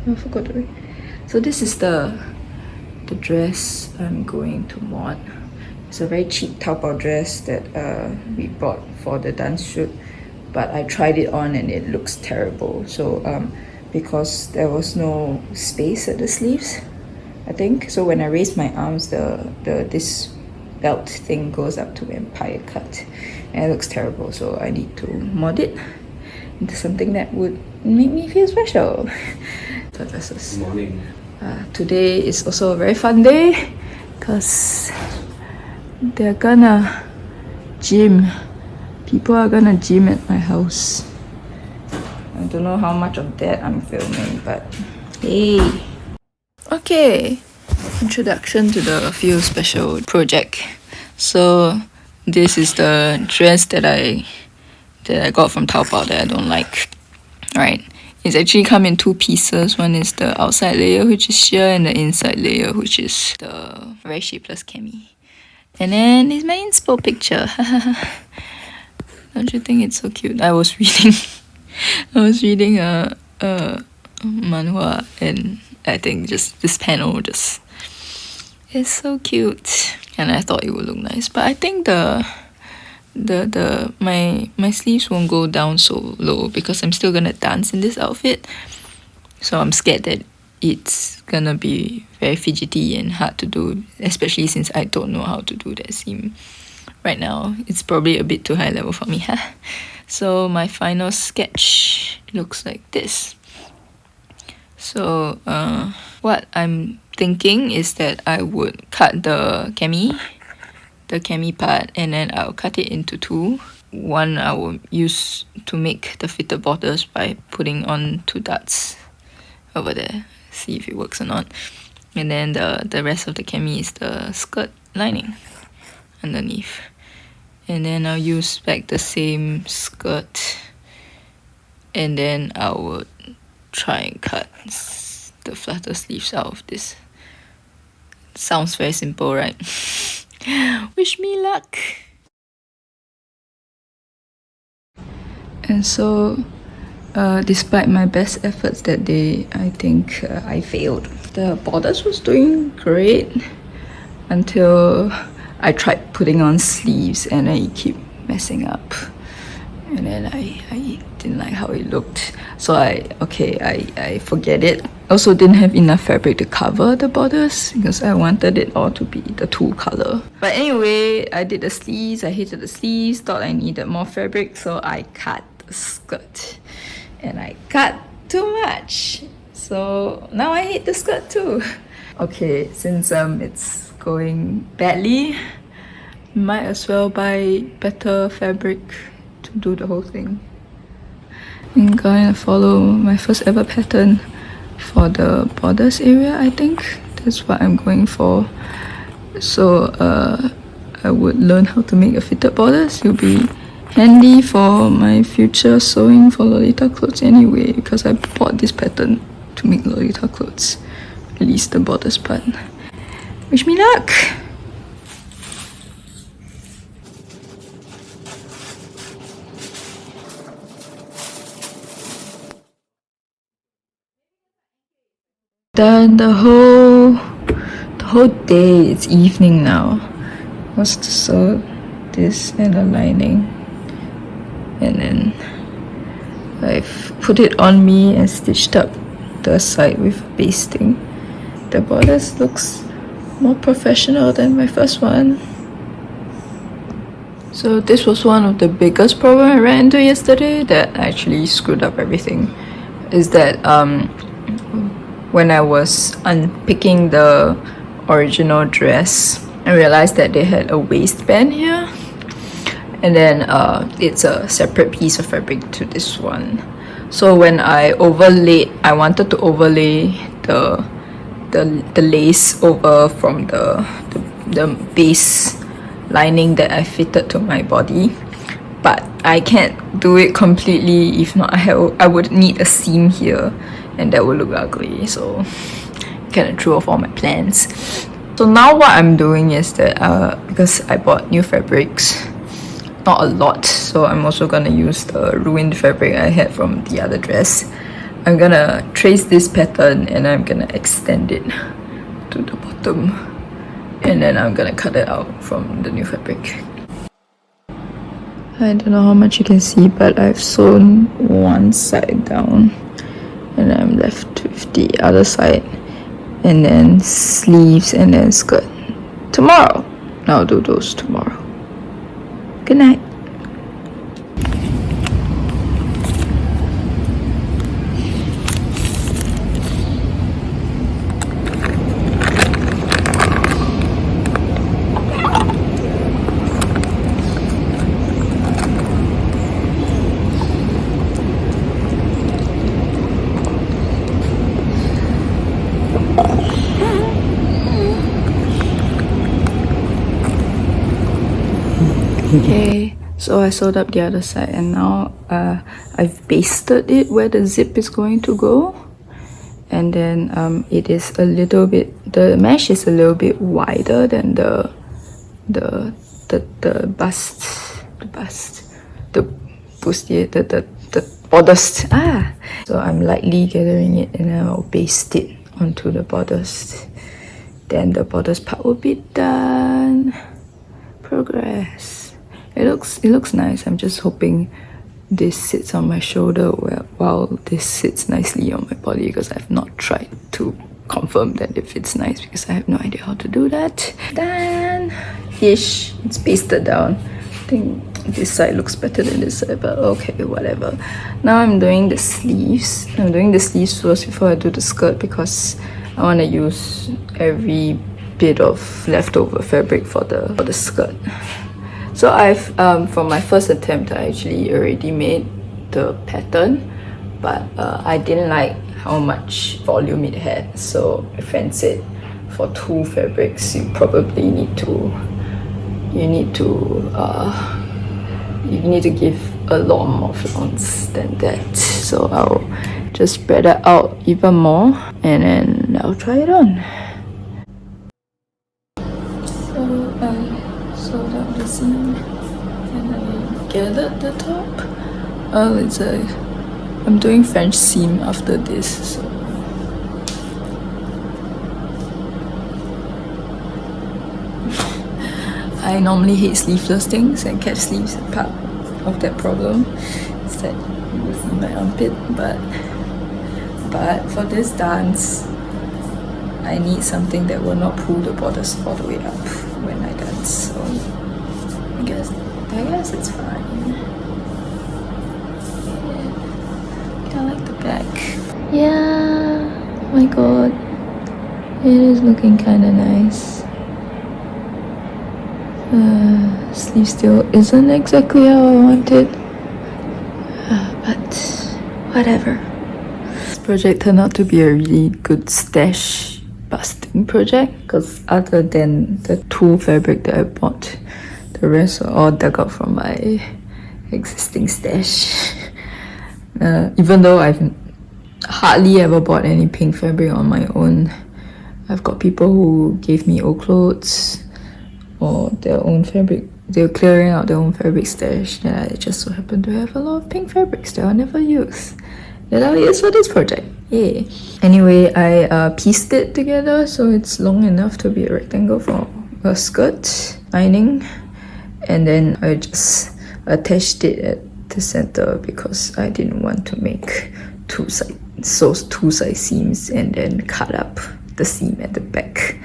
I forgot to. So this is the dress I'm going to mod. It's a very cheap Taobao dress that we bought for the dance shoot, but I tried it on and it looks terrible. So because there was no space at the sleeves, I think. So when I raise my arms, this belt thing goes up to empire cut, and it looks terrible. So I need to mod it into something that would make me feel special. Good morning. Today is also a very fun day because they're gonna gym. People are gonna gym at my house. I don't know how much of that I'm filming, but hey. Okay, introduction to the Feel Special project. So this is the dress that I got from Taobao that I don't like. Right, it's actually come in two pieces. One is the outside layer, which is sheer, and the inside layer, which is the very shapeless cami. And then it's my inspo picture. Don't you think it's so cute? I was reading a manhwa, and I think just this panel just is so cute, and I thought it would look nice. But I think my sleeves won't go down so low because I'm still gonna dance in this outfit. So I'm scared that it's gonna be very fidgety and hard to do, especially since I don't know how to do that seam. Right now, it's probably a bit too high level for me, huh? So my final sketch looks like this. So what I'm thinking is that I would cut the cami part, and then I'll cut it into two. One I will use to make the fitted borders by putting on two darts over there. See if it works or not. And then the rest of the cami is the skirt lining underneath. And then I'll use back the same skirt, and then I would try and cut the flutter sleeves out of this. Sounds very simple, right? Wish me luck! And so, despite my best efforts that day, I think I failed. The borders was doing great until I tried putting on sleeves and I keep messing up. And then I didn't like how it looked. So I forget it. Also didn't have enough fabric to cover the borders because I wanted it all to be the tulle color. But anyway, I did the sleeves. I hated the sleeves, thought I needed more fabric, so I cut the skirt. And I cut too much. So now I hate the skirt too. Okay, since it's going badly, might as well buy better fabric to do the whole thing. I'm gonna follow my first ever pattern for the borders area. I think that's what I'm going for. So I would learn how to make a fitted borders. It'll be handy for my future sewing for Lolita clothes anyway, because I bought this pattern to make Lolita clothes, at least the borders part. Wish me luck! Done the whole day. It's evening now. Was to sew this and the lining, and then I've put it on me and stitched up the side with basting. The borders looks more professional than my first one. So this was one of the biggest problems I ran into yesterday that actually screwed up everything. Is that when I was unpicking the original dress, I realized that they had a waistband here, and then it's a separate piece of fabric to this one. So when I wanted to overlay the lace over from the base lining that I fitted to my body, but I can't do it completely. If not, I would need a seam here, and that would look ugly. So kind of threw off all my plans. So now what I'm doing is that because I bought new fabrics, not a lot, so I'm also gonna use the ruined fabric I had from the other dress. I'm gonna trace this pattern and I'm gonna extend it to the bottom, and then I'm gonna cut it out from the new fabric. I don't know how much you can see, but I've sewn one side down and I'm left with the other side, and then sleeves and then skirt. Tomorrow, I'll do those tomorrow. Good night. Okay, so I sewed up the other side, and now I've basted it where the zip is going to go, and then it is a little bit, the mesh is a little bit wider than the bodice. So I'm lightly gathering it and then I'll baste it onto the bodice. Then the bodice part will be done. Progress. It looks nice. I'm just hoping this sits on my shoulder while this sits nicely on my body, because I've not tried to confirm that it fits nice, because I have no idea how to do that. Done ish. It's pasted down. I think this side looks better than this side, but okay, whatever. Now I'm doing the sleeves. I'm doing the sleeves first before I do the skirt, because I want to use every bit of leftover fabric for the skirt. So I've from my first attempt, I actually already made the pattern, but I didn't like how much volume it had. So my friend said for 2 fabrics you probably need to give a lot more flounce than that. So I'll just spread it out even more and then I'll try it on. So I sewed up the seam and I gathered the top. I'm doing French seam after this, so I normally hate sleeveless things, and cap sleeves are part of that problem. It's that you will see my armpit, but for this dance I need something that will not pull the bodice all the way up when I dance, so I guess it's fine. Yeah, I like the back. Yeah, oh my god, it is looking kinda nice. Sleeve still isn't exactly how I want it, but whatever. This project turned out to be a really good stash busting project, because other than the 2 fabric that I bought, the rest are all dug out from my existing stash. Even though I've hardly ever bought any pink fabric on my own, I've got people who gave me old clothes or their own fabric. They were clearing out their own fabric stash, and I just so happened to have a lot of pink fabrics that I'll never use, that I'll use for this project. Yay. Anyway, I pieced it together so it's long enough to be a rectangle for a skirt lining, and then I just attached it at the center because I didn't want to make two side seams and then cut up the seam at the back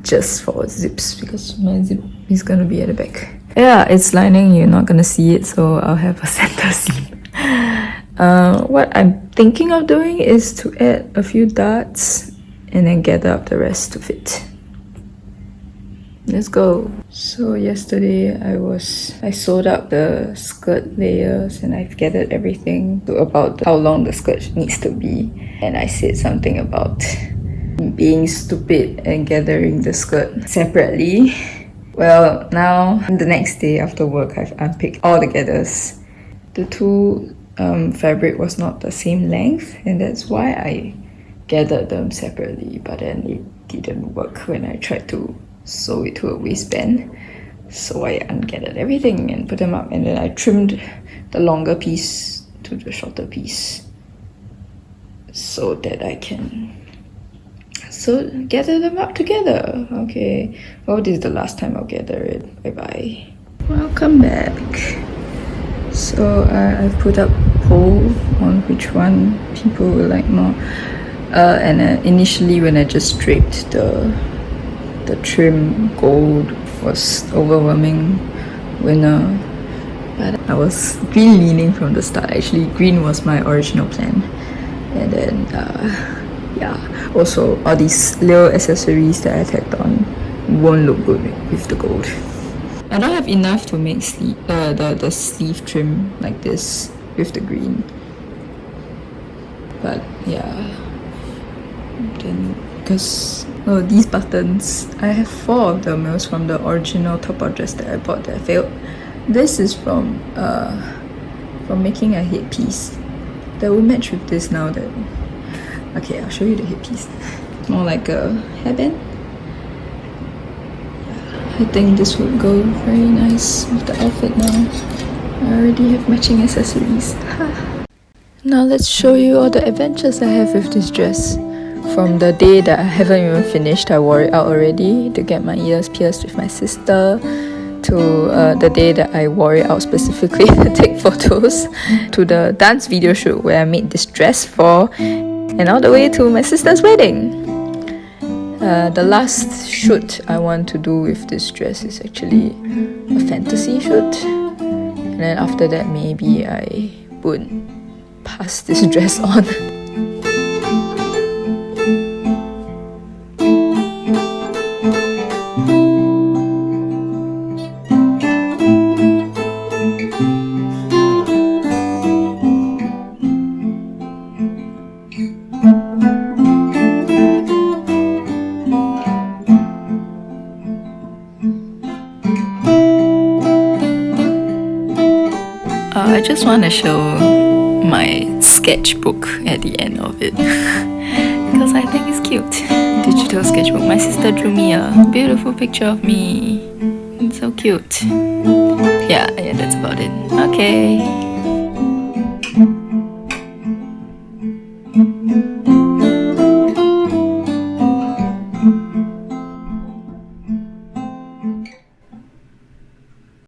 just for zips, because my zip is gonna be at the back. Yeah, it's lining, you're not gonna see it, so I'll have a center seam. What I'm thinking of doing is to add a few darts and then gather up the rest to fit. Let's go. So yesterday I sewed up the skirt layers and I've gathered everything to about how long the skirt needs to be, and I said something about being stupid and gathering the skirt separately. Well, now the next day after work, I've unpicked all the gathers. The 2 fabric was not the same length, and that's why I gathered them separately, but then it didn't work when I tried to sew it to a waistband. So I ungathered everything and put them up, and then I trimmed the longer piece to the shorter piece. so that I can gather them up together. Okay, oh, this is the last time I'll gather it. Bye bye. Welcome back. So I've put up a poll on which one people will like more. And initially when I just draped the trim, gold was overwhelming winner. But I was green leaning from the start. Actually, green was my original plan. And then yeah, also all these little accessories that I tagged on won't look good with the gold. I don't have enough to make the sleeve trim like this with the green. But yeah, then because these buttons, I have 4 of them. It was from the original top-up dress that I bought that failed. This is from making a headpiece that will match with this now that... Okay, I'll show you the headpiece. More like a hairband. I think this would go very nice with the outfit now. I already have matching accessories. Now let's show you all the adventures I have with this dress. From the day that I haven't even finished, I wore it out already to get my ears pierced with my sister, to the day that I wore it out specifically to take photos, to the dance video shoot where I made this dress for, and all the way to my sister's wedding. The last shoot I want to do with this dress is actually a fantasy shoot, and then after that maybe I would pass this dress on. I just want to show my sketchbook at the end of it because I think it's cute. Digital sketchbook. My sister drew me a beautiful picture of me. It's so cute. Yeah, that's about it. Okay.